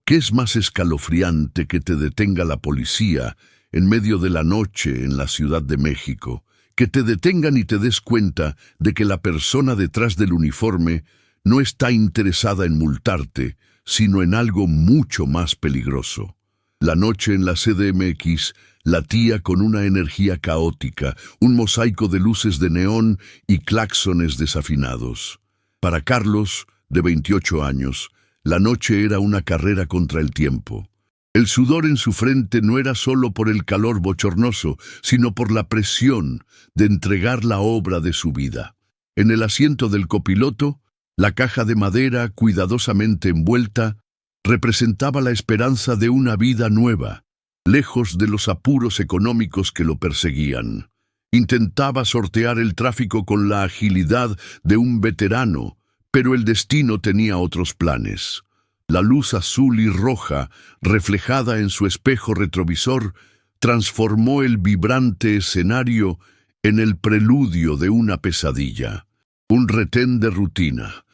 ¿Qué es más escalofriante que te detenga la policía en medio de la noche en la Ciudad de México? Que te detengan y te des cuenta de que la persona detrás del uniforme no está interesada en multarte, sino en algo mucho más peligroso. La noche en la CDMX latía con una energía caótica, un mosaico de luces de neón y claxones desafinados. Para Carlos, de 28 años, la noche era una carrera contra el tiempo. El sudor en su frente no era solo por el calor bochornoso, sino por la presión de entregar la obra de su vida. En el asiento del copiloto, la caja de madera cuidadosamente envuelta representaba la esperanza de una vida nueva, lejos de los apuros económicos que lo perseguían. Intentaba sortear el tráfico con la agilidad de un veterano, pero el destino tenía otros planes. La luz azul y roja, reflejada en su espejo retrovisor, transformó el vibrante escenario en el preludio de una pesadilla, un retén de rutina.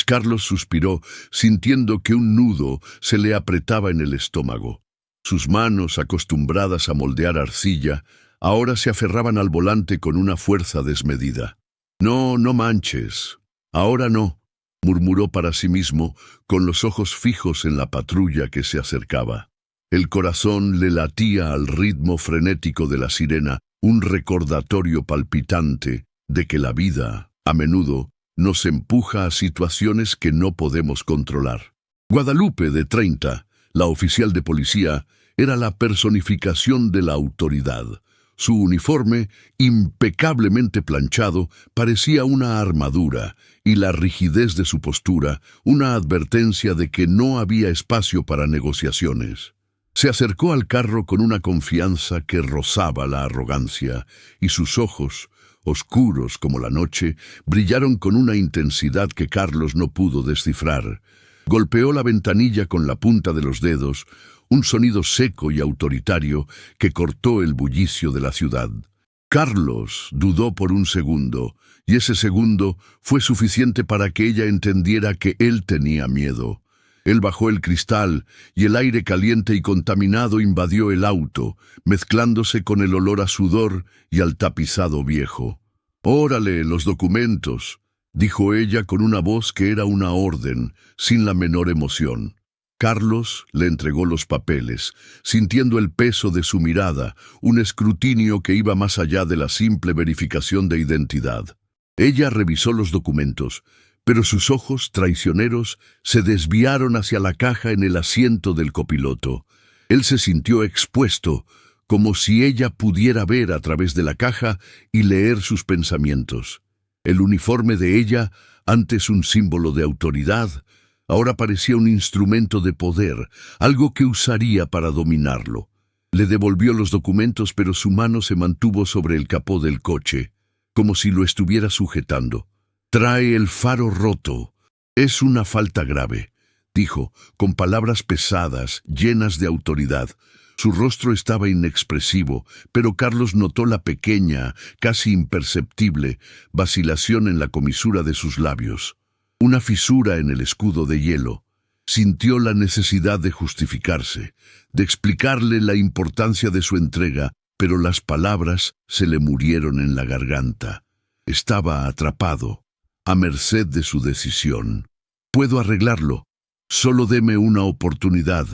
Carlos suspiró, sintiendo que un nudo se le apretaba en el estómago. Sus manos, acostumbradas a moldear arcilla, ahora se aferraban al volante con una fuerza desmedida. «No, no manches. Ahora no», murmuró para sí mismo, con los ojos fijos en la patrulla que se acercaba. El corazón le latía al ritmo frenético de la sirena, un recordatorio palpitante de que la vida, a menudo, nos empuja a situaciones que no podemos controlar. Guadalupe, de 30, la oficial de policía, era la personificación de la autoridad. Su uniforme, impecablemente planchado, parecía una armadura, y la rigidez de su postura, una advertencia de que no había espacio para negociaciones. Se acercó al carro con una confianza que rozaba la arrogancia, y sus ojos, oscuros como la noche, brillaron con una intensidad que Carlos no pudo descifrar. Golpeó la ventanilla con la punta de los dedos, un sonido seco y autoritario que cortó el bullicio de la ciudad. Carlos dudó por un segundo, y ese segundo fue suficiente para que ella entendiera que él tenía miedo. Él bajó el cristal, y el aire caliente y contaminado invadió el auto, mezclándose con el olor a sudor y al tapizado viejo. «Órale, los documentos», dijo ella con una voz que era una orden, sin la menor emoción. Carlos le entregó los papeles, sintiendo el peso de su mirada, un escrutinio que iba más allá de la simple verificación de identidad. Ella revisó los documentos, pero sus ojos traicioneros se desviaron hacia la caja en el asiento del copiloto. Él se sintió expuesto, como si ella pudiera ver a través de la caja y leer sus pensamientos. El uniforme de ella, antes un símbolo de autoridad, ahora parecía un instrumento de poder, algo que usaría para dominarlo. Le devolvió los documentos, pero su mano se mantuvo sobre el capó del coche, como si lo estuviera sujetando. «Trae el faro roto. Es una falta grave», dijo, con palabras pesadas, llenas de autoridad. Su rostro estaba inexpresivo, pero Carlos notó la pequeña, casi imperceptible, vacilación en la comisura de sus labios. Una fisura en el escudo de hielo. Sintió la necesidad de justificarse, de explicarle la importancia de su entrega, pero las palabras se le murieron en la garganta. Estaba atrapado, a merced de su decisión. «Puedo arreglarlo. Solo deme una oportunidad»,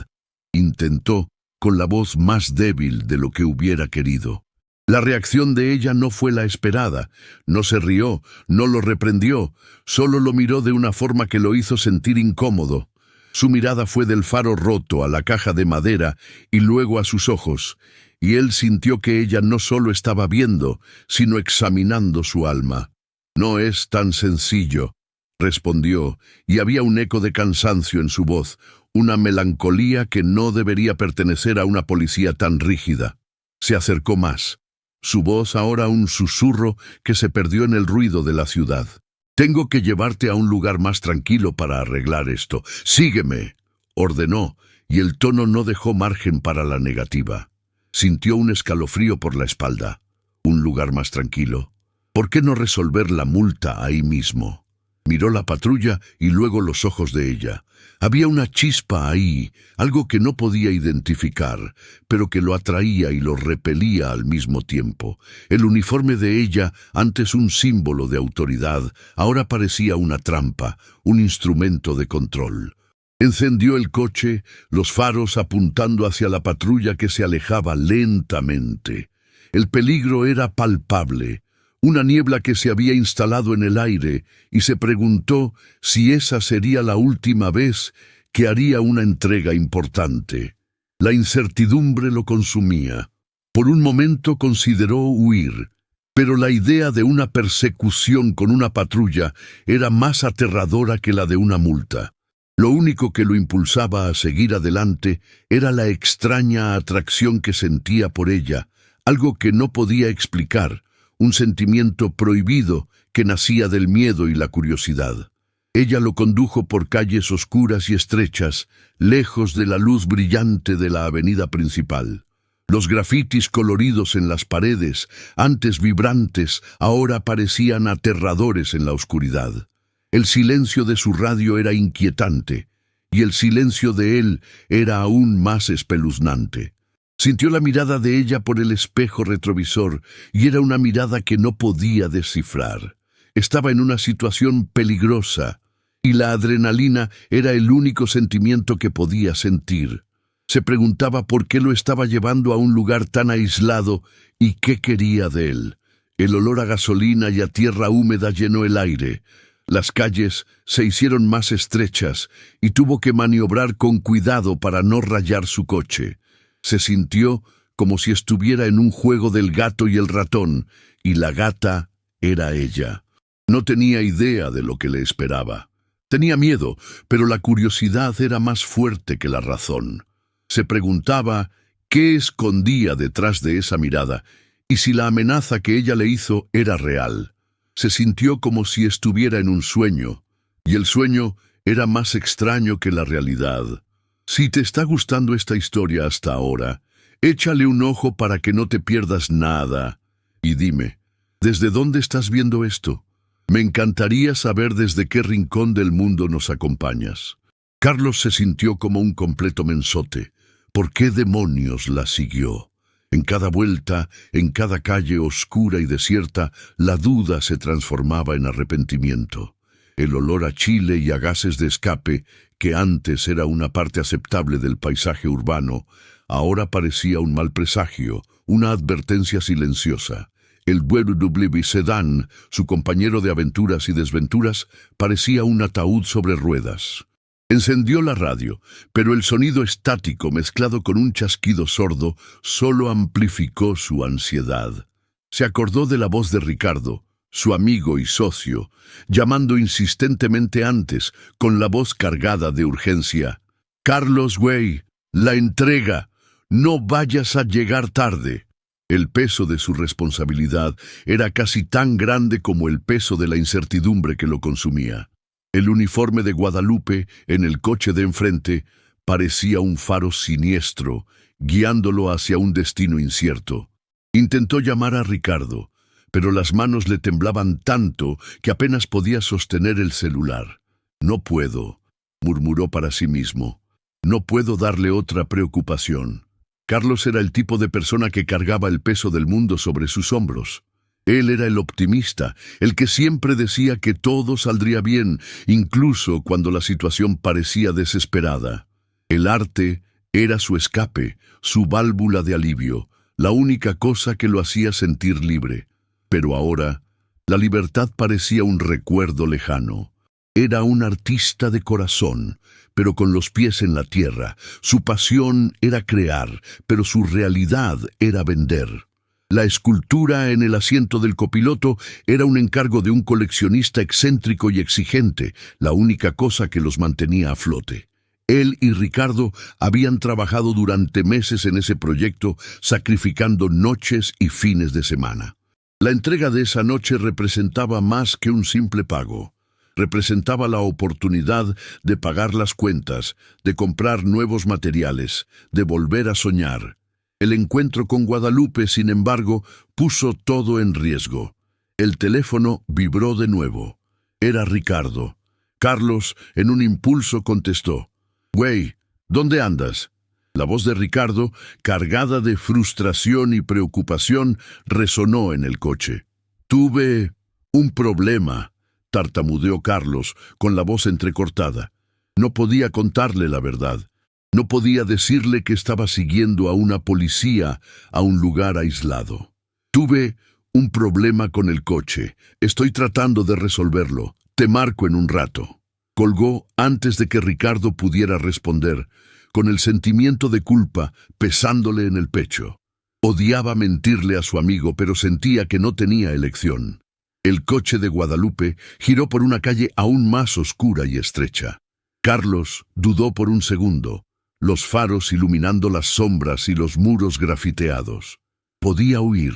intentó, con la voz más débil de lo que hubiera querido. La reacción de ella no fue la esperada. No se rió, no lo reprendió, solo lo miró de una forma que lo hizo sentir incómodo. Su mirada fue del faro roto a la caja de madera y luego a sus ojos, y él sintió que ella no solo estaba viendo, sino examinando su alma. «No es tan sencillo», respondió, y había un eco de cansancio en su voz, una melancolía que no debería pertenecer a una policía tan rígida. Se acercó más. Su voz ahora un susurro que se perdió en el ruido de la ciudad. «Tengo que llevarte a un lugar más tranquilo para arreglar esto. Sígueme», ordenó, y el tono no dejó margen para la negativa. Sintió un escalofrío por la espalda. ¿Un lugar más tranquilo? ¿Por qué no resolver la multa ahí mismo? Miró la patrulla y luego los ojos de ella. Había una chispa ahí, algo que no podía identificar, pero que lo atraía y lo repelía al mismo tiempo. El uniforme de ella, antes un símbolo de autoridad, ahora parecía una trampa, un instrumento de control. Encendió el coche, los faros apuntando hacia la patrulla que se alejaba lentamente. El peligro era palpable. Una niebla que se había instalado en el aire, y se preguntó si esa sería la última vez que haría una entrega importante. La incertidumbre lo consumía. Por un momento consideró huir, pero la idea de una persecución con una patrulla era más aterradora que la de una multa. Lo único que lo impulsaba a seguir adelante era la extraña atracción que sentía por ella, algo que no podía explicar, un sentimiento prohibido que nacía del miedo y la curiosidad. Ella lo condujo por calles oscuras y estrechas, lejos de la luz brillante de la avenida principal. Los grafitis coloridos en las paredes, antes vibrantes, ahora parecían aterradores en la oscuridad. El silencio de su radio era inquietante, y el silencio de él era aún más espeluznante. Sintió la mirada de ella por el espejo retrovisor, y era una mirada que no podía descifrar. Estaba en una situación peligrosa, y la adrenalina era el único sentimiento que podía sentir. Se preguntaba por qué lo estaba llevando a un lugar tan aislado y qué quería de él. El olor a gasolina y a tierra húmeda llenó el aire. Las calles se hicieron más estrechas y tuvo que maniobrar con cuidado para no rayar su coche. Se sintió como si estuviera en un juego del gato y el ratón, y la gata era ella. No tenía idea de lo que le esperaba. Tenía miedo, pero la curiosidad era más fuerte que la razón. Se preguntaba qué escondía detrás de esa mirada, y si la amenaza que ella le hizo era real. Se sintió como si estuviera en un sueño, y el sueño era más extraño que la realidad. Si te está gustando esta historia hasta ahora, échale un ojo para que no te pierdas nada. Y dime, ¿desde dónde estás viendo esto? Me encantaría saber desde qué rincón del mundo nos acompañas. Carlos se sintió como un completo mensote. ¿Por qué demonios la siguió? En cada vuelta, en cada calle oscura y desierta, la duda se transformaba en arrepentimiento. El olor a chile y a gases de escape, que antes era una parte aceptable del paisaje urbano, ahora parecía un mal presagio, una advertencia silenciosa. El BMW sedán, su compañero de aventuras y desventuras, parecía un ataúd sobre ruedas. Encendió la radio, pero el sonido estático mezclado con un chasquido sordo solo amplificó su ansiedad. Se acordó de la voz de Ricardo, su amigo y socio, llamando insistentemente antes, con la voz cargada de urgencia. «Carlos, güey, la entrega. No vayas a llegar tarde». El peso de su responsabilidad era casi tan grande como el peso de la incertidumbre que lo consumía. El uniforme de Guadalupe, en el coche de enfrente, parecía un faro siniestro, guiándolo hacia un destino incierto. Intentó llamar a Ricardo, pero las manos le temblaban tanto que apenas podía sostener el celular. «No puedo», murmuró para sí mismo. «No puedo darle otra preocupación». Carlos era el tipo de persona que cargaba el peso del mundo sobre sus hombros. Él era el optimista, el que siempre decía que todo saldría bien, incluso cuando la situación parecía desesperada. El arte era su escape, su válvula de alivio, la única cosa que lo hacía sentir libre. Pero ahora, la libertad parecía un recuerdo lejano. Era un artista de corazón, pero con los pies en la tierra. Su pasión era crear, pero su realidad era vender. La escultura en el asiento del copiloto era un encargo de un coleccionista excéntrico y exigente, la única cosa que los mantenía a flote. Él y Ricardo habían trabajado durante meses en ese proyecto, sacrificando noches y fines de semana. La entrega de esa noche representaba más que un simple pago. Representaba la oportunidad de pagar las cuentas, de comprar nuevos materiales, de volver a soñar. El encuentro con Guadalupe, sin embargo, puso todo en riesgo. El teléfono vibró de nuevo. Era Ricardo. Carlos, en un impulso, contestó: «Güey, ¿dónde andas?». La voz de Ricardo, cargada de frustración y preocupación, resonó en el coche. «Tuve un problema», tartamudeó Carlos, con la voz entrecortada. No podía contarle la verdad. No podía decirle que estaba siguiendo a una policía a un lugar aislado. «Tuve un problema con el coche. Estoy tratando de resolverlo. Te marco en un rato». Colgó antes de que Ricardo pudiera responder, con el sentimiento de culpa pesándole en el pecho. Odiaba mentirle a su amigo, pero sentía que no tenía elección. El coche de Guadalupe giró por una calle aún más oscura y estrecha. Carlos dudó por un segundo, los faros iluminando las sombras y los muros grafiteados. Podía huir.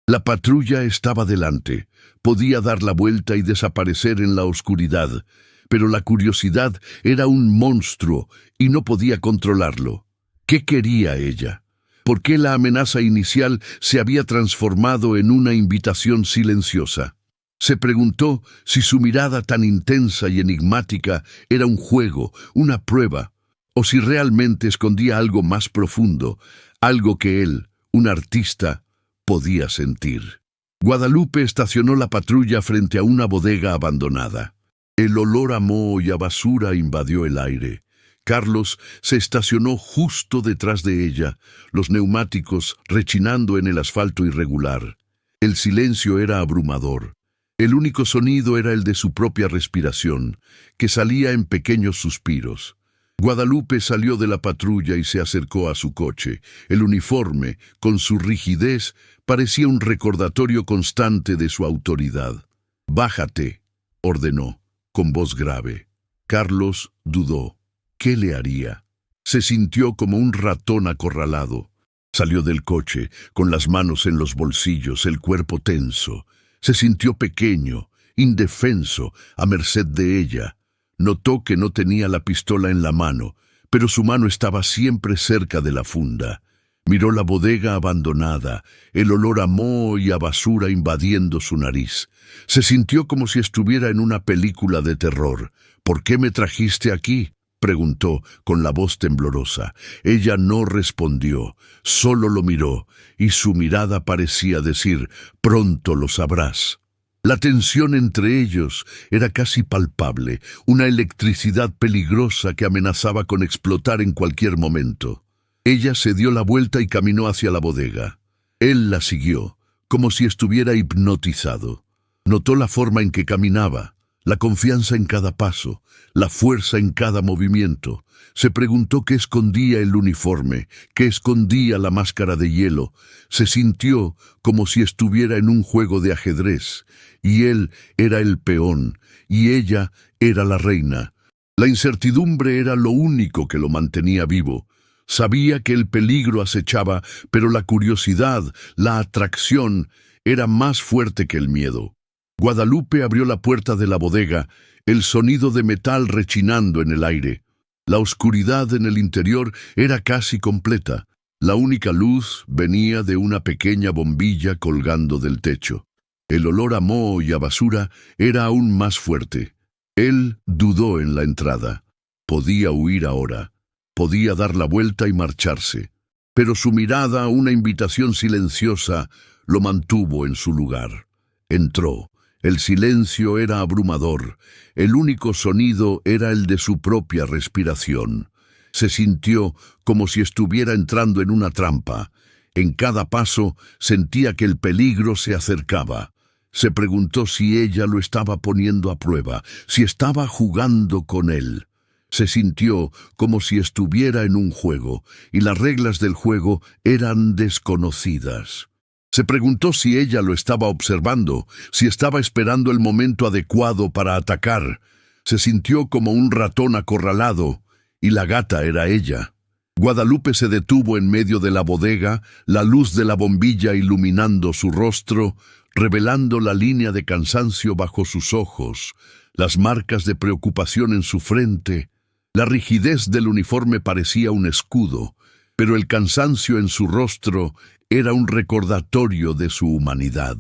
La patrulla estaba delante. Podía dar la vuelta y desaparecer en la oscuridad, pero la curiosidad era un monstruo y no podía controlarlo. ¿Qué quería ella? ¿Por qué la amenaza inicial se había transformado en una invitación silenciosa? Se preguntó si su mirada tan intensa y enigmática era un juego, una prueba, o si realmente escondía algo más profundo, algo que él, un artista, podía sentir. Guadalupe estacionó la patrulla frente a una bodega abandonada. El olor a moho y a basura invadió el aire. Carlos se estacionó justo detrás de ella, los neumáticos rechinando en el asfalto irregular. El silencio era abrumador. El único sonido era el de su propia respiración, que salía en pequeños suspiros. Guadalupe salió de la patrulla y se acercó a su coche. El uniforme, con su rigidez, parecía un recordatorio constante de su autoridad. «Bájate», ordenó, con voz grave. Carlos dudó. ¿Qué le haría? Se sintió como un ratón acorralado. Salió del coche, con las manos en los bolsillos, el cuerpo tenso. Se sintió pequeño, indefenso, a merced de ella. Notó que no tenía la pistola en la mano, pero su mano estaba siempre cerca de la funda. Miró la bodega abandonada, el olor a moho y a basura invadiendo su nariz. Se sintió como si estuviera en una película de terror. «¿Por qué me trajiste aquí?», preguntó con la voz temblorosa. Ella no respondió, solo lo miró, y su mirada parecía decir: «Pronto lo sabrás». La tensión entre ellos era casi palpable, una electricidad peligrosa que amenazaba con explotar en cualquier momento. Ella se dio la vuelta y caminó hacia la bodega. Él la siguió, como si estuviera hipnotizado. Notó la forma en que caminaba, la confianza en cada paso, la fuerza en cada movimiento. Se preguntó qué escondía el uniforme, qué escondía la máscara de hielo. Se sintió como si estuviera en un juego de ajedrez, y él era el peón, y ella era la reina. La incertidumbre era lo único que lo mantenía vivo. Sabía que el peligro acechaba, pero la curiosidad, la atracción, era más fuerte que el miedo. Guadalupe abrió la puerta de la bodega, el sonido de metal rechinando en el aire. La oscuridad en el interior era casi completa. La única luz venía de una pequeña bombilla colgando del techo. El olor a moho y a basura era aún más fuerte. Él dudó en la entrada. Podía huir ahora. Podía dar la vuelta y marcharse. Pero su mirada, una invitación silenciosa, lo mantuvo en su lugar. Entró. El silencio era abrumador. El único sonido era el de su propia respiración. Se sintió como si estuviera entrando en una trampa. En cada paso sentía que el peligro se acercaba. Se preguntó si ella lo estaba poniendo a prueba, si estaba jugando con él. Se sintió como si estuviera en un juego, y las reglas del juego eran desconocidas. Se preguntó si ella lo estaba observando, si estaba esperando el momento adecuado para atacar. Se sintió como un ratón acorralado, y la gata era ella. Guadalupe se detuvo en medio de la bodega, la luz de la bombilla iluminando su rostro, revelando la línea de cansancio bajo sus ojos, las marcas de preocupación en su frente. La rigidez del uniforme parecía un escudo, pero el cansancio en su rostro era un recordatorio de su humanidad.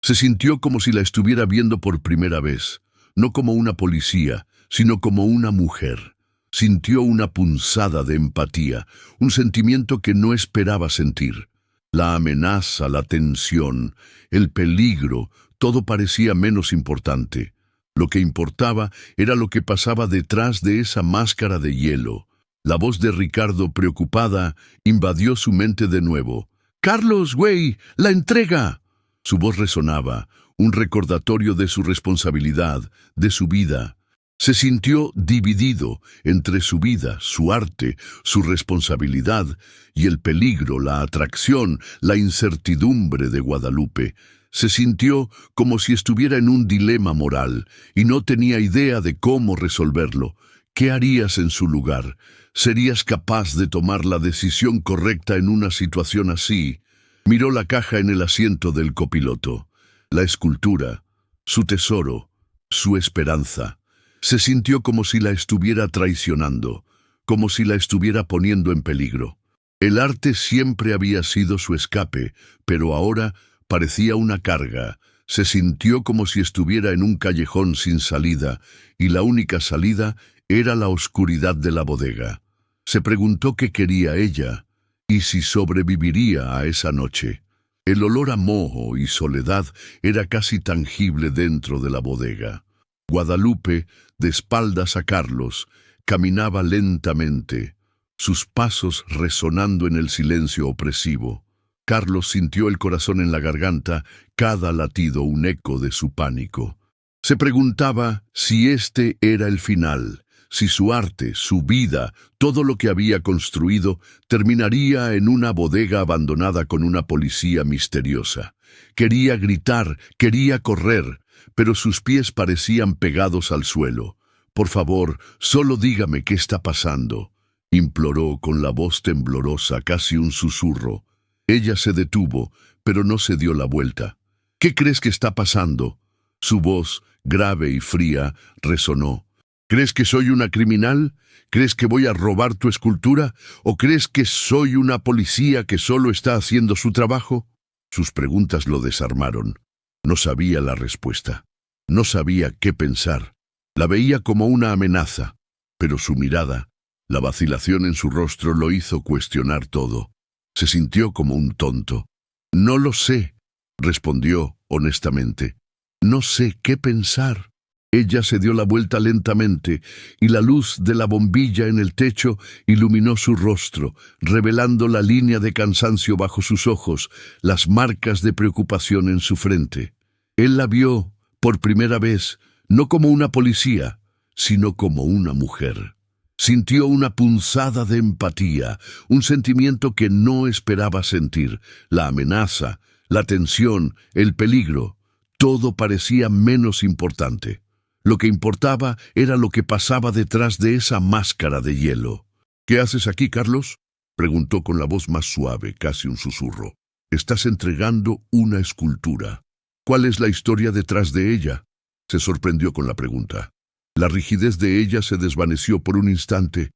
Se sintió como si la estuviera viendo por primera vez. no como una policía, sino como una mujer. Sintió una punzada de empatía, un sentimiento que no esperaba sentir. La amenaza, la tensión, el peligro, todo parecía menos importante. Lo que importaba era lo que pasaba detrás de esa máscara de hielo. La voz de Ricardo, preocupada, invadió su mente de nuevo. «¡Carlos, güey! ¡La entrega!». Su voz resonaba, un recordatorio de su responsabilidad, de su vida. Se sintió dividido entre su vida, su arte, su responsabilidad y el peligro, la atracción, la incertidumbre de Guadalupe. Se sintió como si estuviera en un dilema moral y no tenía idea de cómo resolverlo. ¿Qué harías en su lugar? ¿Serías capaz de tomar la decisión correcta en una situación así? Miró la caja en el asiento del copiloto. La escultura, su tesoro, su esperanza. Se sintió como si la estuviera traicionando, como si la estuviera poniendo en peligro. El arte siempre había sido su escape, pero ahora parecía una carga. Se sintió como si estuviera en un callejón sin salida, y la única salida era la oscuridad de la bodega. Se preguntó qué quería ella, y si sobreviviría a esa noche. El olor a moho y soledad era casi tangible dentro de la bodega. Guadalupe, de espaldas a Carlos, caminaba lentamente, sus pasos resonando en el silencio opresivo. Carlos sintió el corazón en la garganta, cada latido un eco de su pánico. Se preguntaba si este era el final, si su arte, su vida, todo lo que había construido, terminaría en una bodega abandonada con una policía misteriosa. Quería gritar, quería correr, pero sus pies parecían pegados al suelo. «Por favor, solo dígame qué está pasando», imploró con la voz temblorosa, casi un susurro. Ella se detuvo, pero no se dio la vuelta. «¿Qué crees que está pasando?». Su voz, grave y fría, resonó. «¿Crees que soy una criminal? ¿Crees que voy a robar tu escultura? ¿O crees que soy una policía que solo está haciendo su trabajo?». Sus preguntas lo desarmaron. No sabía la respuesta. No sabía qué pensar. La veía como una amenaza, pero su mirada, la vacilación en su rostro lo hizo cuestionar todo. Se sintió como un tonto. «No lo sé», respondió honestamente. «No sé qué pensar». Ella se dio la vuelta lentamente, y la luz de la bombilla en el techo iluminó su rostro, revelando la línea de cansancio bajo sus ojos, las marcas de preocupación en su frente. Él la vio, por primera vez, no como una policía, sino como una mujer. Sintió una punzada de empatía, un sentimiento que no esperaba sentir, la amenaza, la tensión, el peligro. Todo parecía menos importante. Lo que importaba era lo que pasaba detrás de esa máscara de hielo. «¿Qué haces aquí, Carlos?», preguntó con la voz más suave, casi un susurro. «Estás entregando una escultura. ¿Cuál es la historia detrás de ella?». Se sorprendió con la pregunta. La rigidez de ella se desvaneció por un instante.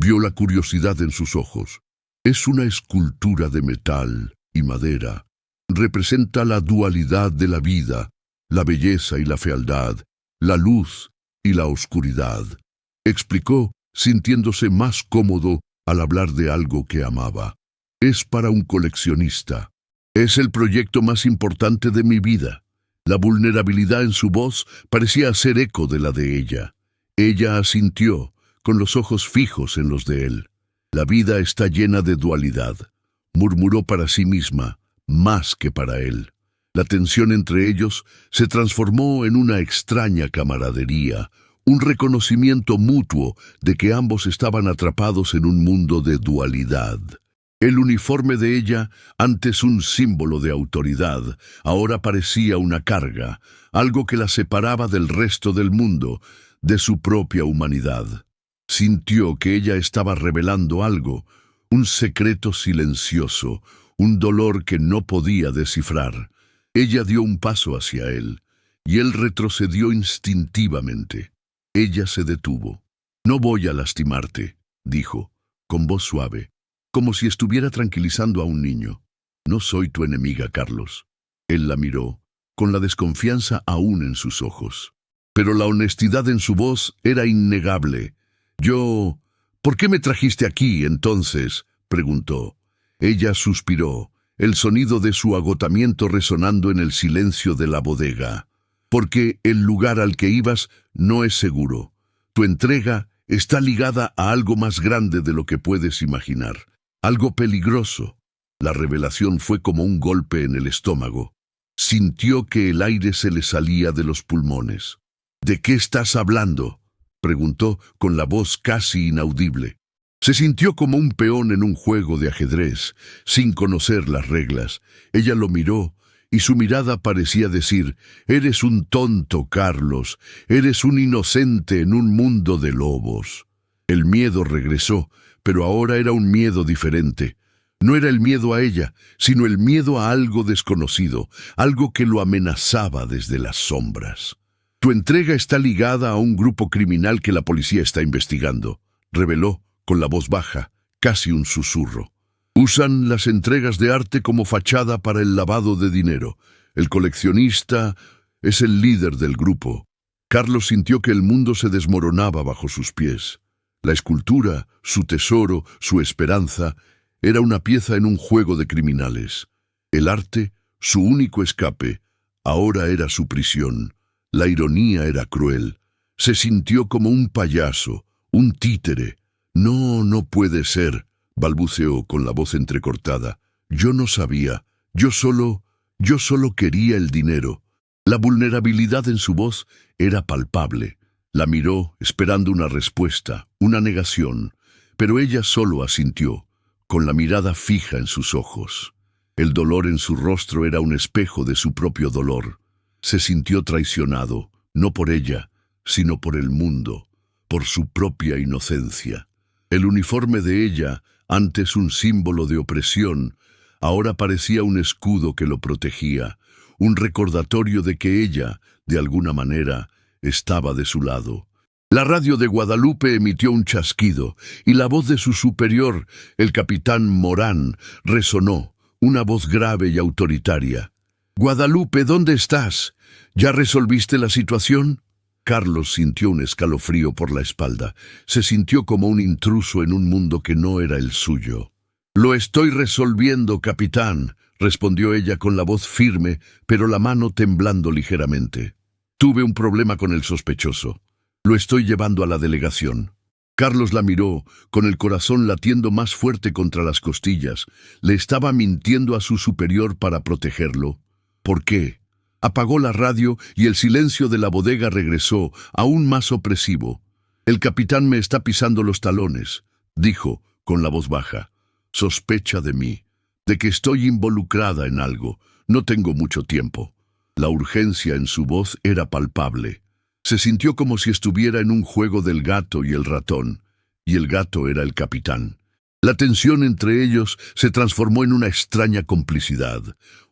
Vio la curiosidad en sus ojos. «Es una escultura de metal y madera. Representa la dualidad de la vida, la belleza y la fealdad, la luz y la oscuridad», explicó, sintiéndose más cómodo al hablar de algo que amaba. «Es para un coleccionista. Es el proyecto más importante de mi vida». La vulnerabilidad en su voz parecía hacer eco de la de ella. Ella asintió, con los ojos fijos en los de él. «La vida está llena de dualidad», murmuró para sí misma, más que para él. La tensión entre ellos se transformó en una extraña camaradería, un reconocimiento mutuo de que ambos estaban atrapados en un mundo de dualidad. El uniforme de ella, antes un símbolo de autoridad, ahora parecía una carga, algo que la separaba del resto del mundo, de su propia humanidad. Sintió que ella estaba revelando algo, un secreto silencioso, un dolor que no podía descifrar. Ella dio un paso hacia él, y él retrocedió instintivamente. Ella se detuvo. «No voy a lastimarte», dijo, con voz suave, como si estuviera tranquilizando a un niño. «No soy tu enemiga, Carlos». Él la miró, con la desconfianza aún en sus ojos. pero la honestidad en su voz era innegable. ¿Por qué me trajiste aquí, entonces?, preguntó. Ella suspiró, el sonido de su agotamiento resonando en el silencio de la bodega. Porque el lugar al que ibas no es seguro. Tu entrega está ligada a algo más grande de lo que puedes imaginar. Algo peligroso. La revelación fue como un golpe en el estómago. Sintió que el aire se le salía de los pulmones. ¿De qué estás hablando?, preguntó con la voz casi inaudible. Se sintió como un peón en un juego de ajedrez, sin conocer las reglas. Ella lo miró, y su mirada parecía decir: «Eres un tonto, Carlos, eres un inocente en un mundo de lobos». El miedo regresó, pero ahora era un miedo diferente. No era el miedo a ella, sino el miedo a algo desconocido, algo que lo amenazaba desde las sombras. «Tu entrega está ligada a un grupo criminal que la policía está investigando», reveló con la voz baja, casi un susurro. «Usan las entregas de arte como fachada para el lavado de dinero. El coleccionista es el líder del grupo». Carlos sintió que el mundo se desmoronaba bajo sus pies. La escultura, su tesoro, su esperanza, era una pieza en un juego de criminales. El arte, su único escape, ahora era su prisión. La ironía era cruel. Se sintió como un payaso, un títere. No puede ser», balbuceó con la voz entrecortada. «Yo no sabía. Yo solo quería el dinero». La vulnerabilidad en su voz era palpable. La miró, esperando una respuesta, una negación, pero ella solo asintió, con la mirada fija en sus ojos. El dolor en su rostro era un espejo de su propio dolor. Se sintió traicionado, no por ella, sino por el mundo, por su propia inocencia. El uniforme de ella, antes un símbolo de opresión, ahora parecía un escudo que lo protegía, un recordatorio de que ella, de alguna manera, estaba de su lado. La radio de Guadalupe emitió un chasquido, y la voz de su superior, el capitán Morán, resonó, una voz grave y autoritaria. «Guadalupe, ¿dónde estás? ¿Ya resolviste la situación?». Carlos sintió un escalofrío por la espalda. Se sintió como un intruso en un mundo que no era el suyo. «Lo estoy resolviendo, capitán», respondió ella con la voz firme, pero la mano temblando ligeramente. «Tuve un problema con el sospechoso. Lo estoy llevando a la delegación». Carlos la miró, con el corazón latiendo más fuerte contra las costillas. ¿Le estaba mintiendo a su superior para protegerlo? ¿Por qué? Apagó la radio y el silencio de la bodega regresó, aún más opresivo. «El capitán me está pisando los talones», dijo, con la voz baja. «Sospecha de mí, de que estoy involucrada en algo. No tengo mucho tiempo». La urgencia en su voz era palpable. Se sintió como si estuviera en un juego del gato y el ratón, y el gato era el capitán. La tensión entre ellos se transformó en una extraña complicidad,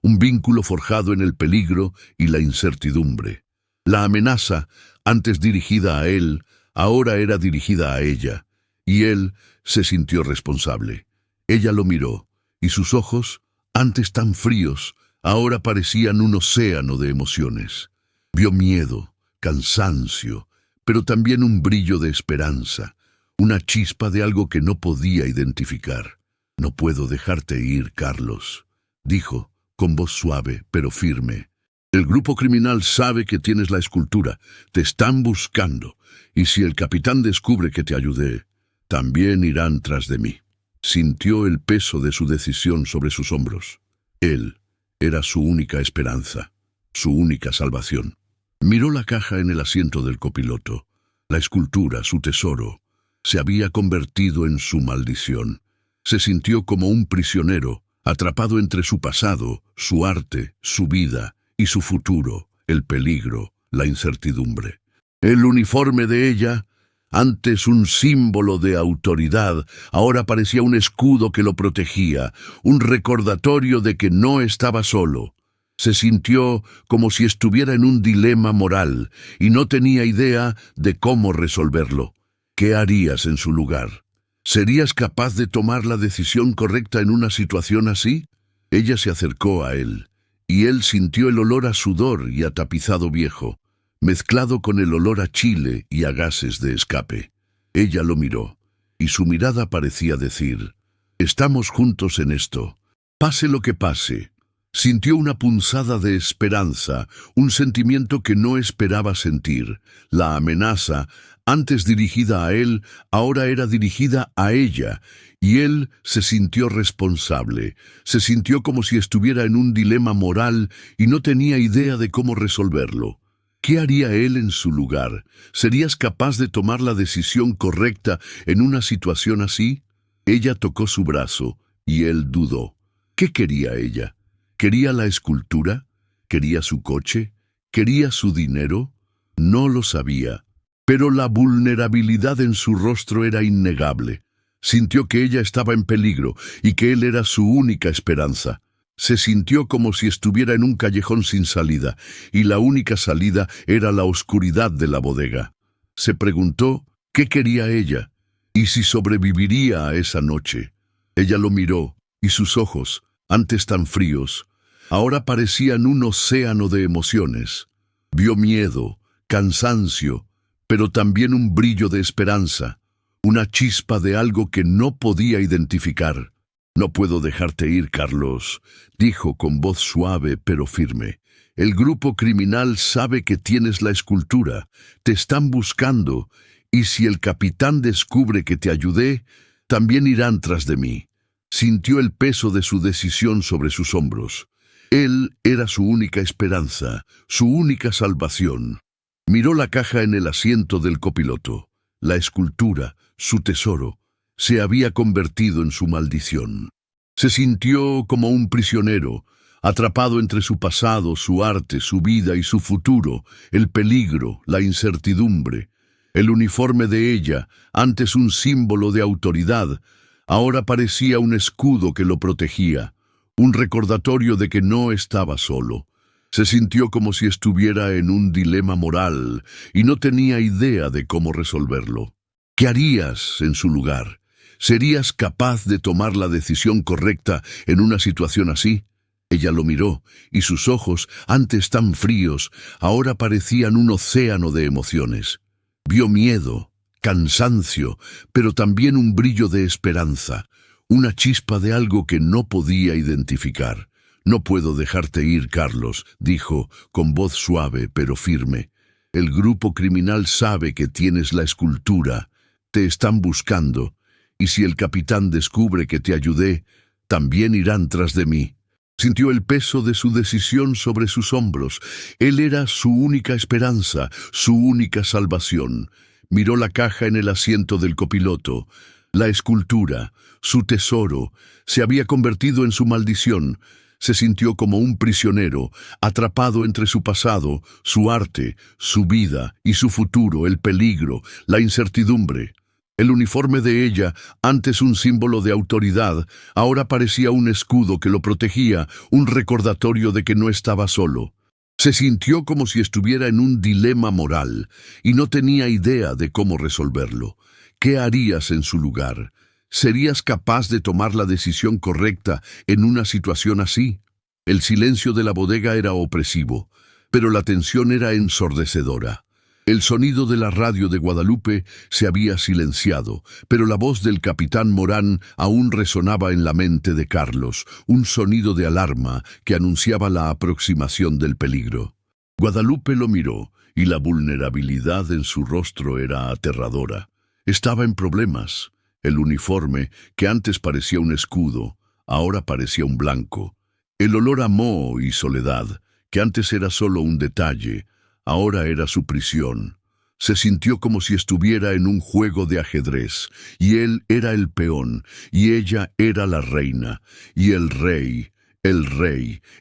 un vínculo forjado en el peligro y la incertidumbre. La amenaza, antes dirigida a él, ahora era dirigida a ella, y él se sintió responsable. Ella lo miró, y sus ojos, antes tan fríos, ahora parecían un océano de emociones. Vio miedo, cansancio, pero también un brillo de esperanza, una chispa de algo que no podía identificar. «No puedo dejarte ir, Carlos», dijo, con voz suave pero firme. «El grupo criminal sabe que tienes la escultura, te están buscando, y si el capitán descubre que te ayudé, también irán tras de mí». Sintió el peso de su decisión sobre sus hombros. Él era su única esperanza, su única salvación. Miró la caja en el asiento del copiloto. La escultura, su tesoro, se había convertido en su maldición. Se sintió como un prisionero, atrapado entre su pasado, su arte, su vida y su futuro, el peligro, la incertidumbre. El uniforme de ella, antes un símbolo de autoridad, ahora parecía un escudo que lo protegía, un recordatorio de que no estaba solo. Se sintió como si estuviera en un dilema moral y no tenía idea de cómo resolverlo. ¿Qué harías en su lugar? ¿Serías capaz de tomar la decisión correcta en una situación así? Ella se acercó a él, y él sintió el olor a sudor y a tapizado viejo. mezclado con el olor a chile y a gases de escape. Ella lo miró, y su mirada parecía decir: «Estamos juntos en esto, pase lo que pase». Sintió una punzada de esperanza, un sentimiento que no esperaba sentir. La amenaza, antes dirigida a él, ahora era dirigida a ella, y él se sintió responsable. Se sintió como si estuviera en un dilema moral y no tenía idea de cómo resolverlo. ¿Qué haría él en su lugar? ¿Serías capaz de tomar la decisión correcta en una situación así? Ella tocó su brazo, y él dudó. ¿Qué quería ella? ¿Quería la escultura? ¿Quería su coche? ¿Quería su dinero? No lo sabía, pero la vulnerabilidad en su rostro era innegable. Sintió que ella estaba en peligro y que él era su única esperanza. Se sintió como si estuviera en un callejón sin salida, y la única salida era la oscuridad de la bodega. Se preguntó qué quería ella, y si sobreviviría a esa noche. Ella lo miró, y sus ojos, antes tan fríos, ahora parecían un océano de emociones. Vio miedo, cansancio, pero también un brillo de esperanza, una chispa de algo que no podía identificar. «No puedo dejarte ir, Carlos», dijo con voz suave pero firme. «El grupo criminal sabe que tienes la escultura, te están buscando, y si el capitán descubre que te ayudé, también irán tras de mí». Sintió el peso de su decisión sobre sus hombros. Él era su única esperanza, su única salvación. Miró la caja en el asiento del copiloto. La escultura, su tesoro, se había convertido en su maldición. Se sintió como un prisionero, atrapado entre su pasado, su arte, su vida y su futuro, el peligro, la incertidumbre. El uniforme de ella, antes un símbolo de autoridad, ahora parecía un escudo que lo protegía, un recordatorio de que no estaba solo. Se sintió como si estuviera en un dilema moral y no tenía idea de cómo resolverlo. ¿Qué harías en su lugar? ¿Serías capaz de tomar la decisión correcta en una situación así? Ella lo miró, y sus ojos, antes tan fríos, ahora parecían un océano de emociones. Vio miedo, cansancio, pero también un brillo de esperanza, una chispa de algo que no podía identificar. «No puedo dejarte ir, Carlos», dijo, con voz suave pero firme. «El grupo criminal sabe que tienes la escultura, te están buscando, y si el capitán descubre que te ayudé, también irán tras de mí». Sintió el peso de su decisión sobre sus hombros. Él era su única esperanza, su única salvación. Miró la caja en el asiento del copiloto. La escultura, su tesoro, se había convertido en su maldición. Se sintió como un prisionero, atrapado entre su pasado, su arte, su vida y su futuro, el peligro, la incertidumbre. El uniforme de ella, antes un símbolo de autoridad, ahora parecía un escudo que lo protegía, un recordatorio de que no estaba solo. Se sintió como si estuviera en un dilema moral y no tenía idea de cómo resolverlo. ¿Qué harías en su lugar? ¿Serías capaz de tomar la decisión correcta en una situación así? El silencio de la bodega era opresivo, pero la tensión era ensordecedora. El sonido de la radio de Guadalupe se había silenciado, pero la voz del capitán Morán aún resonaba en la mente de Carlos, un sonido de alarma que anunciaba la aproximación del peligro. Guadalupe lo miró, y la vulnerabilidad en su rostro era aterradora. Estaba en problemas. El uniforme, que antes parecía un escudo, ahora parecía un blanco. El olor a moho y soledad, que antes era solo un detalle, ahora era su prisión. Se sintió como si estuviera en un juego de ajedrez, y él era el peón, y ella era la reina, y el rey,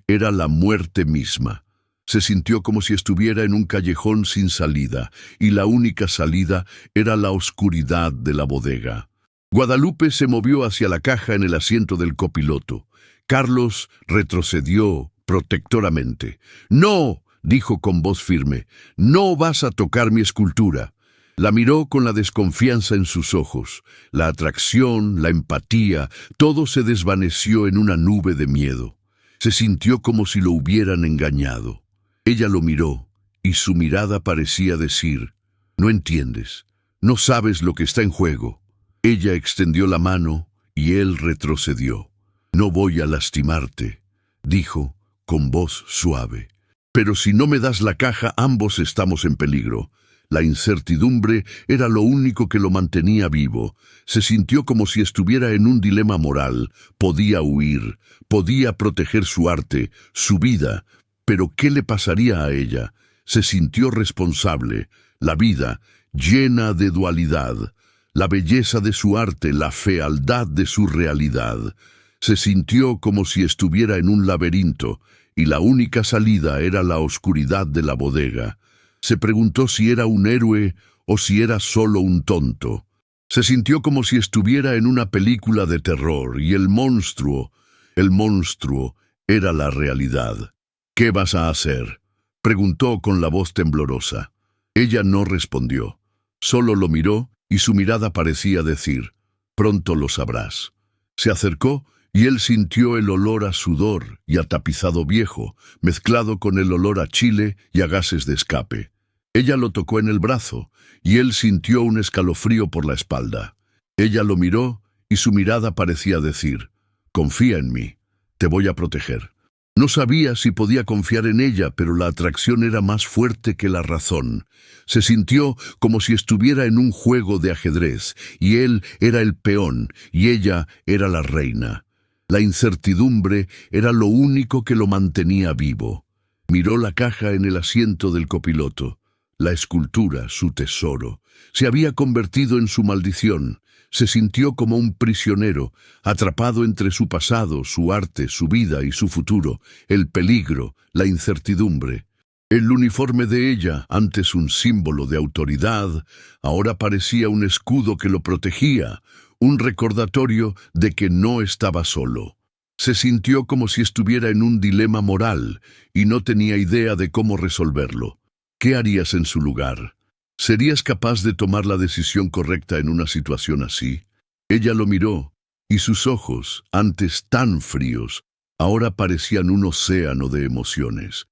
era la muerte misma. Se sintió como si estuviera en un callejón sin salida, y la única salida era la oscuridad de la bodega. Guadalupe se movió hacia la caja en el asiento del copiloto. Carlos retrocedió protectoramente. «¡No!», dijo con voz firme. «No vas a tocar mi escultura». La miró con la desconfianza en sus ojos. La atracción, la empatía, todo se desvaneció en una nube de miedo. Se sintió como si lo hubieran engañado. Ella lo miró, y su mirada parecía decir: «No entiendes, no sabes lo que está en juego». Ella extendió la mano y él retrocedió. «No voy a lastimarte», dijo con voz suave. «Pero si no me das la caja, ambos estamos en peligro». La incertidumbre era lo único que lo mantenía vivo. Se sintió como si estuviera en un dilema moral. Podía huir, podía proteger su arte, su vida, pero ¿qué le pasaría a ella? Se sintió responsable. La vida, llena de dualidad. La belleza de su arte, la fealdad de su realidad. Se sintió como si estuviera en un laberinto, y la única salida era la oscuridad de la bodega. Se preguntó si era un héroe o si era solo un tonto. Se sintió como si estuviera en una película de terror y el monstruo era la realidad. «¿Qué vas a hacer?», preguntó con la voz temblorosa. Ella no respondió. Solo lo miró y su mirada parecía decir: «Pronto lo sabrás». Se acercó y él sintió el olor a sudor y a tapizado viejo, mezclado con el olor a chile y a gases de escape. Ella lo tocó en el brazo, y él sintió un escalofrío por la espalda. Ella lo miró, y su mirada parecía decir: «Confía en mí, te voy a proteger». No sabía si podía confiar en ella, pero la atracción era más fuerte que la razón. Se sintió como si estuviera en un juego de ajedrez, y él era el peón, y ella era la reina. La incertidumbre era lo único que lo mantenía vivo. Miró la caja en el asiento del copiloto. La escultura, su tesoro, se había convertido en su maldición. Se sintió como un prisionero, atrapado entre su pasado, su arte, su vida y su futuro, el peligro, la incertidumbre. El uniforme de ella, antes un símbolo de autoridad, ahora parecía un escudo que lo protegía, un recordatorio de que no estaba solo. Se sintió como si estuviera en un dilema moral y no tenía idea de cómo resolverlo. ¿Qué harías en su lugar? ¿Serías capaz de tomar la decisión correcta en una situación así? Ella lo miró, y sus ojos, antes tan fríos, ahora parecían un océano de emociones.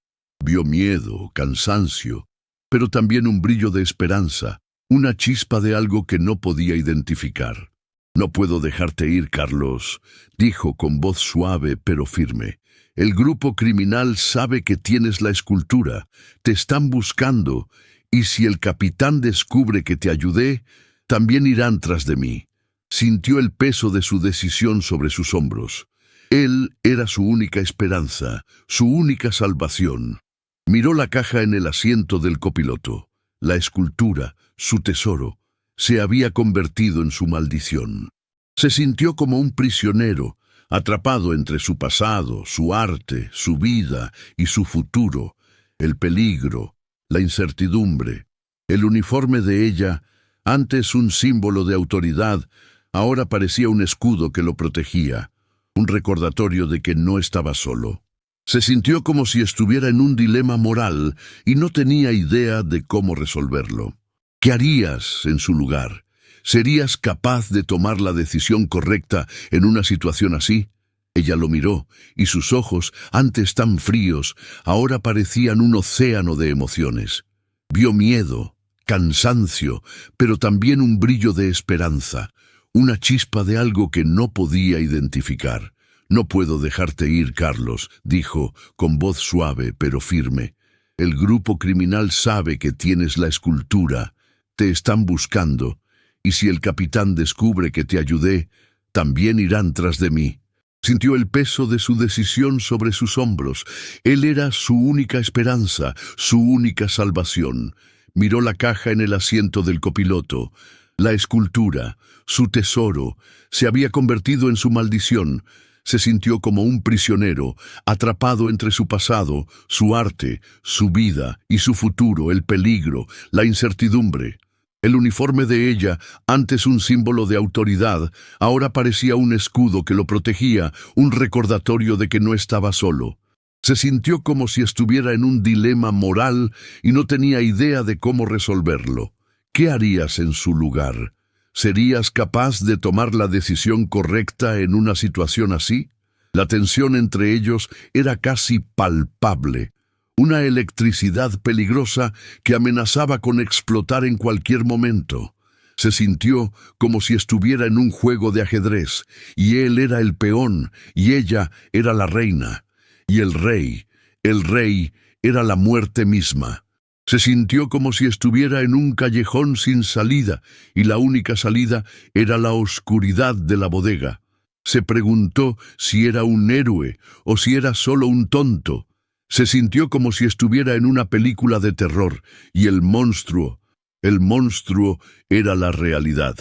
Vio miedo, cansancio, pero también un brillo de esperanza, una chispa de algo que no podía identificar. «No puedo dejarte ir, Carlos», dijo con voz suave pero firme. «El grupo criminal sabe que tienes la escultura, te están buscando, y si el capitán descubre que te ayudé, también irán tras de mí». Sintió el peso de su decisión sobre sus hombros. Él era su única esperanza, su única salvación. Miró la caja en el asiento del copiloto. La escultura, su tesoro, se había convertido en su maldición. Se sintió como un prisionero, atrapado entre su pasado, su arte, su vida y su futuro, el peligro, la incertidumbre. El uniforme de ella, antes un símbolo de autoridad, ahora parecía un escudo que lo protegía, un recordatorio de que no estaba solo. Se sintió como si estuviera en un dilema moral y no tenía idea de cómo resolverlo. ¿Qué harías en su lugar? ¿Serías capaz de tomar la decisión correcta en una situación así? Ella lo miró, y sus ojos, antes tan fríos, ahora parecían un océano de emociones. Vio miedo, cansancio, pero también un brillo de esperanza, una chispa de algo que no podía identificar. «No puedo dejarte ir, Carlos», dijo, con voz suave pero firme. «El grupo criminal sabe que tienes la escultura. Te están buscando, y si el capitán descubre que te ayudé, también irán tras de mí». Sintió el peso de su decisión sobre sus hombros. Él era su única esperanza, su única salvación. Miró la caja en el asiento del copiloto. La escultura, su tesoro, se había convertido en su maldición. Se sintió como un prisionero, atrapado entre su pasado, su arte, su vida y su futuro, el peligro, la incertidumbre. El uniforme de ella, antes un símbolo de autoridad, ahora parecía un escudo que lo protegía, un recordatorio de que no estaba solo. Se sintió como si estuviera en un dilema moral y no tenía idea de cómo resolverlo. ¿Qué harías en su lugar? ¿Serías capaz de tomar la decisión correcta en una situación así? La tensión entre ellos era casi palpable. una electricidad peligrosa que amenazaba con explotar en cualquier momento. Se sintió como si estuviera en un juego de ajedrez, y él era el peón, y ella era la reina, y el rey era la muerte misma. Se sintió como si estuviera en un callejón sin salida, y la única salida era la oscuridad de la bodega. Se preguntó si era un héroe o si era solo un tonto. Se sintió como si estuviera en una película de terror, y el monstruo era la realidad.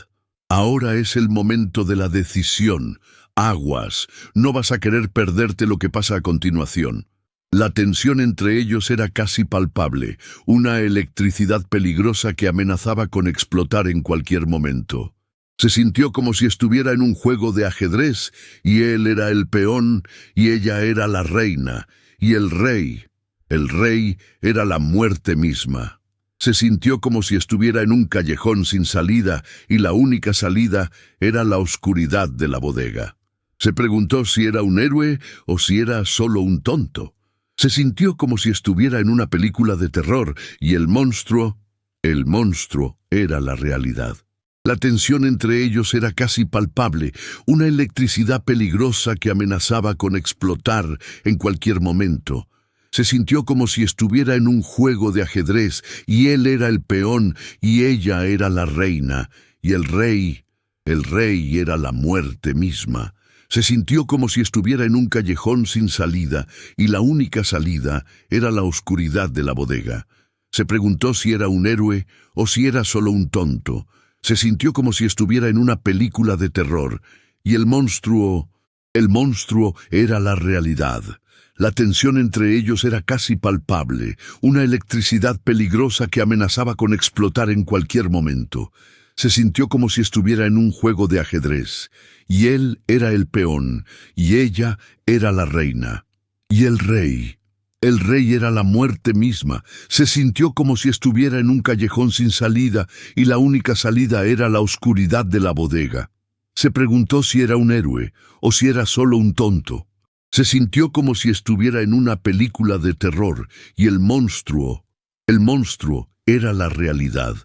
Ahora es el momento de la decisión. Aguas, no vas a querer perderte lo que pasa a continuación. La tensión entre ellos era casi palpable, una electricidad peligrosa que amenazaba con explotar en cualquier momento. Se sintió como si estuviera en un juego de ajedrez, y él era el peón, y ella era la reina, y el rey era la muerte misma. Se sintió como si estuviera en un callejón sin salida, y la única salida era la oscuridad de la bodega. Se preguntó si era un héroe o si era solo un tonto. Se sintió como si estuviera en una película de terror, y el monstruo era la realidad. La tensión entre ellos era casi palpable, una electricidad peligrosa que amenazaba con explotar en cualquier momento. Se sintió como si estuviera en un juego de ajedrez, y él era el peón, y ella era la reina, y el rey era la muerte misma. Se sintió como si estuviera en un callejón sin salida, y la única salida era la oscuridad de la bodega. Se preguntó si era un héroe o si era solo un tonto. Se sintió como si estuviera en una película de terror, y el monstruo era la realidad. La tensión entre ellos era casi palpable, una electricidad peligrosa que amenazaba con explotar en cualquier momento. Se sintió como si estuviera en un juego de ajedrez, y él era el peón, y ella era la reina. Y el rey era la muerte misma. Se sintió como si estuviera en un callejón sin salida, y la única salida era la oscuridad de la bodega. Se preguntó si era un héroe o si era solo un tonto. Se sintió como si estuviera en una película de terror, y el monstruo era la realidad.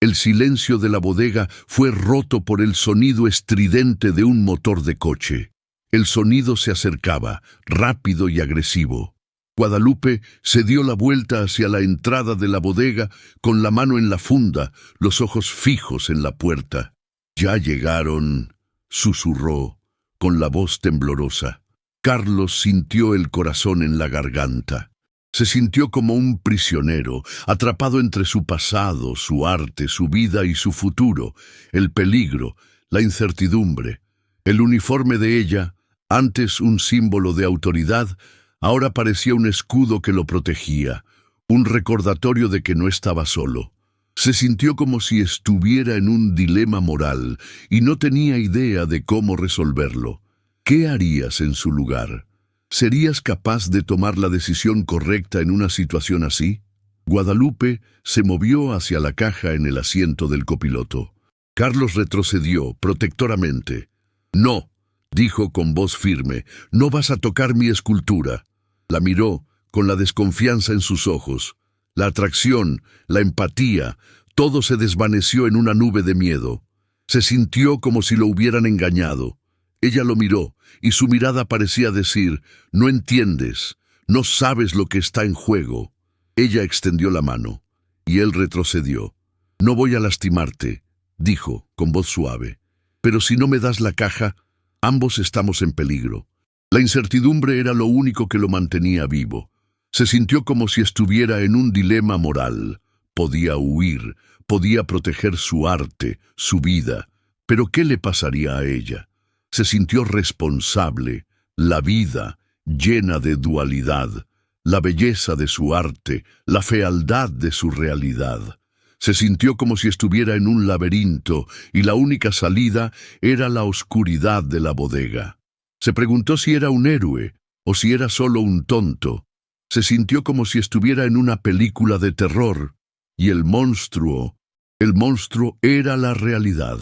El silencio de la bodega fue roto por el sonido estridente de un motor de coche. El sonido se acercaba, rápido y agresivo. Guadalupe se dio la vuelta hacia la entrada de la bodega con la mano en la funda, los ojos fijos en la puerta. «Ya llegaron», susurró, con la voz temblorosa. Carlos sintió el corazón en la garganta. Se sintió como un prisionero, atrapado entre su pasado, su arte, su vida y su futuro, el peligro, la incertidumbre. El uniforme de ella, antes un símbolo de autoridad, ahora parecía un escudo que lo protegía, un recordatorio de que no estaba solo. Se sintió como si estuviera en un dilema moral y no tenía idea de cómo resolverlo. ¿Qué harías en su lugar? ¿Serías capaz de tomar la decisión correcta en una situación así? Guadalupe se movió hacia la caja en el asiento del copiloto. Carlos retrocedió protectoramente. «No», dijo con voz firme, «no vas a tocar mi escultura». La miró con la desconfianza en sus ojos. La atracción, la empatía, todo se desvaneció en una nube de miedo. Se sintió como si lo hubieran engañado. Ella lo miró, y su mirada parecía decir, «No entiendes, no sabes lo que está en juego». Ella extendió la mano, y él retrocedió. «No voy a lastimarte», dijo, con voz suave. «Pero si no me das la caja, ambos estamos en peligro». La incertidumbre era lo único que lo mantenía vivo. Se sintió como si estuviera en un dilema moral. Podía huir, podía proteger su arte, su vida. Pero ¿qué le pasaría a ella? Se sintió responsable, la vida, llena de dualidad, la belleza de su arte, la fealdad de su realidad. Se sintió como si estuviera en un laberinto, y la única salida era la oscuridad de la bodega. Se preguntó si era un héroe o si era solo un tonto. Se sintió como si estuviera en una película de terror, y el monstruo era la realidad.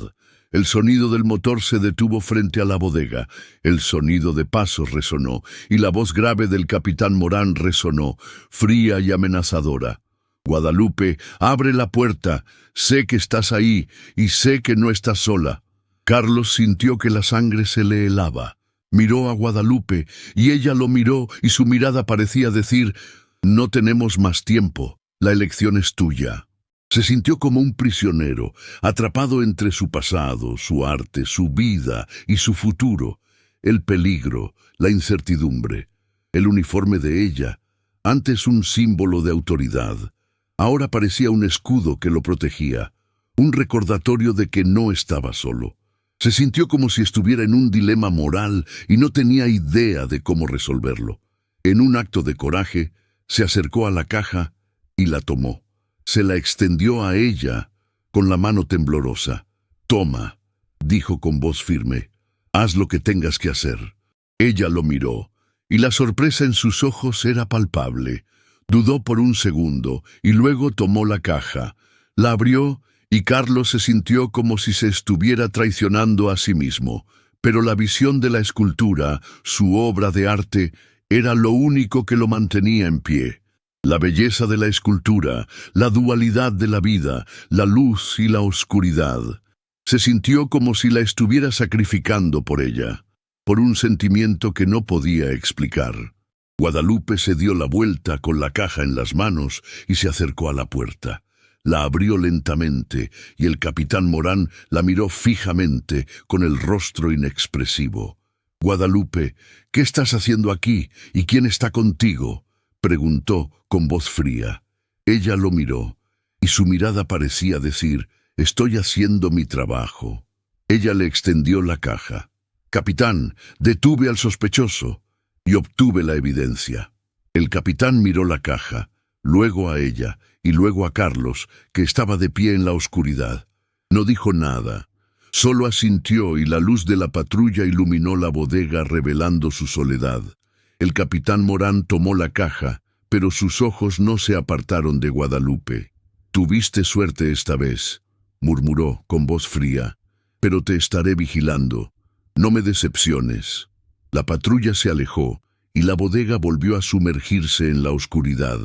El sonido del motor se detuvo frente a la bodega. El sonido de pasos resonó, y la voz grave del capitán Morán resonó, fría y amenazadora. Guadalupe, abre la puerta. Sé que estás ahí, y sé que no estás sola. Carlos sintió que la sangre se le helaba. Miró a Guadalupe, y ella lo miró, y su mirada parecía decir, no tenemos más tiempo, la elección es tuya. Se sintió como un prisionero, atrapado entre su pasado, su arte, su vida y su futuro. El peligro, la incertidumbre, el uniforme de ella, antes un símbolo de autoridad, ahora parecía un escudo que lo protegía, un recordatorio de que no estaba solo. Se sintió como si estuviera en un dilema moral y no tenía idea de cómo resolverlo. En un acto de coraje, se acercó a la caja y la tomó. Se la extendió a ella con la mano temblorosa. «Toma», dijo con voz firme, «haz lo que tengas que hacer». Ella lo miró, y la sorpresa en sus ojos era palpable. Dudó por un segundo, y luego tomó la caja. La abrió, y Carlos se sintió como si se estuviera traicionando a sí mismo. Pero la visión de la escultura, su obra de arte, era lo único que lo mantenía en pie. La belleza de la escultura, la dualidad de la vida, la luz y la oscuridad. Se sintió como si la estuviera sacrificando por ella, por un sentimiento que no podía explicar. Guadalupe se dio la vuelta con la caja en las manos y se acercó a la puerta. La abrió lentamente y el capitán Morán la miró fijamente con el rostro inexpresivo. «Guadalupe, ¿qué estás haciendo aquí y quién está contigo?», preguntó con voz fría. Ella lo miró, y su mirada parecía decir, «Estoy haciendo mi trabajo». Ella le extendió la caja. «Capitán, detuve al sospechoso y obtuve la evidencia». El capitán miró la caja, luego a ella y luego a Carlos, que estaba de pie en la oscuridad. No dijo nada, solo asintió y la luz de la patrulla iluminó la bodega revelando su soledad. El capitán Morán tomó la caja, pero sus ojos no se apartaron de Guadalupe. «Tuviste suerte esta vez», murmuró con voz fría, «pero te estaré vigilando. No me decepciones». La patrulla se alejó, y la bodega volvió a sumergirse en la oscuridad.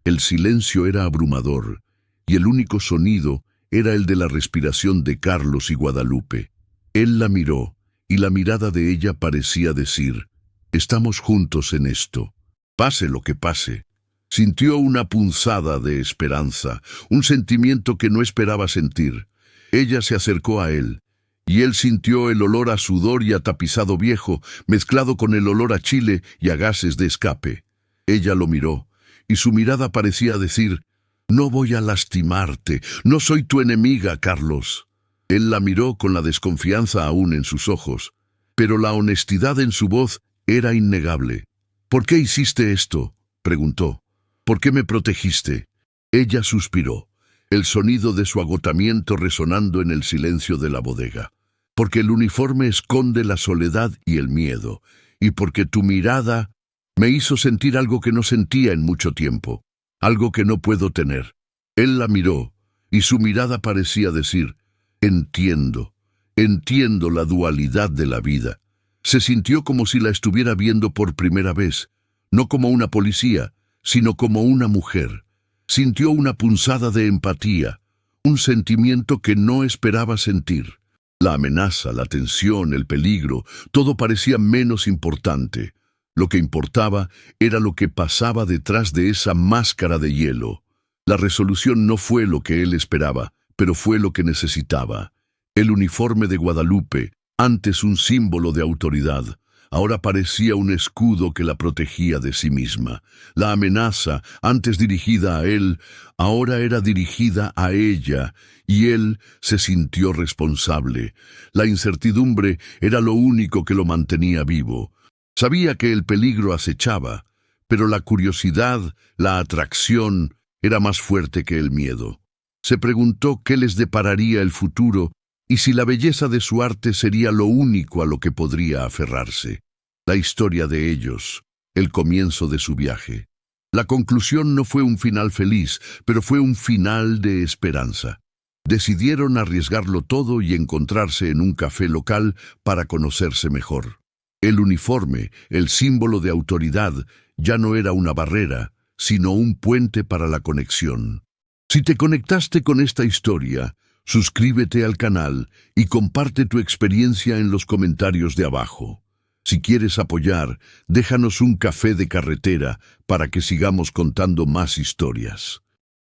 El silencio era abrumador, y el único sonido era el de la respiración de Carlos y Guadalupe. Él la miró, y la mirada de ella parecía decir, «Estamos juntos en esto, pase lo que pase». Sintió una punzada de esperanza, un sentimiento que no esperaba sentir. Ella se acercó a él, y él sintió el olor a sudor y a tapizado viejo, mezclado con el olor a chile y a gases de escape. Ella lo miró, y su mirada parecía decir, «No voy a lastimarte, no soy tu enemiga, Carlos». Él la miró con la desconfianza aún en sus ojos, pero la honestidad en su voz era innegable. «¿Por qué hiciste esto?», preguntó. «¿Por qué me protegiste?». Ella suspiró, el sonido de su agotamiento resonando en el silencio de la bodega. «Porque el uniforme esconde la soledad y el miedo, y porque tu mirada me hizo sentir algo que no sentía en mucho tiempo, algo que no puedo tener». Él la miró, y su mirada parecía decir, «Entiendo, entiendo la dualidad de la vida». Se sintió como si la estuviera viendo por primera vez, no como una policía, sino como una mujer. Sintió una punzada de empatía, un sentimiento que no esperaba sentir. La amenaza, la tensión, el peligro, todo parecía menos importante. Lo que importaba era lo que pasaba detrás de esa máscara de hielo. La resolución no fue lo que él esperaba, pero fue lo que necesitaba. El uniforme de Guadalupe, antes un símbolo de autoridad, ahora parecía un escudo que la protegía de sí misma. La amenaza, antes dirigida a él, ahora era dirigida a ella, y él se sintió responsable. La incertidumbre era lo único que lo mantenía vivo. Sabía que el peligro acechaba, pero la curiosidad, la atracción, era más fuerte que el miedo. Se preguntó qué les depararía el futuro y si la belleza de su arte sería lo único a lo que podría aferrarse. La historia de ellos, el comienzo de su viaje. La conclusión no fue un final feliz, pero fue un final de esperanza. Decidieron arriesgarlo todo y encontrarse en un café local para conocerse mejor. El uniforme, el símbolo de autoridad, ya no era una barrera, sino un puente para la conexión. Si te conectaste con esta historia, suscríbete al canal y comparte tu experiencia en los comentarios de abajo. Si quieres apoyar, déjanos un café de carretera para que sigamos contando más historias.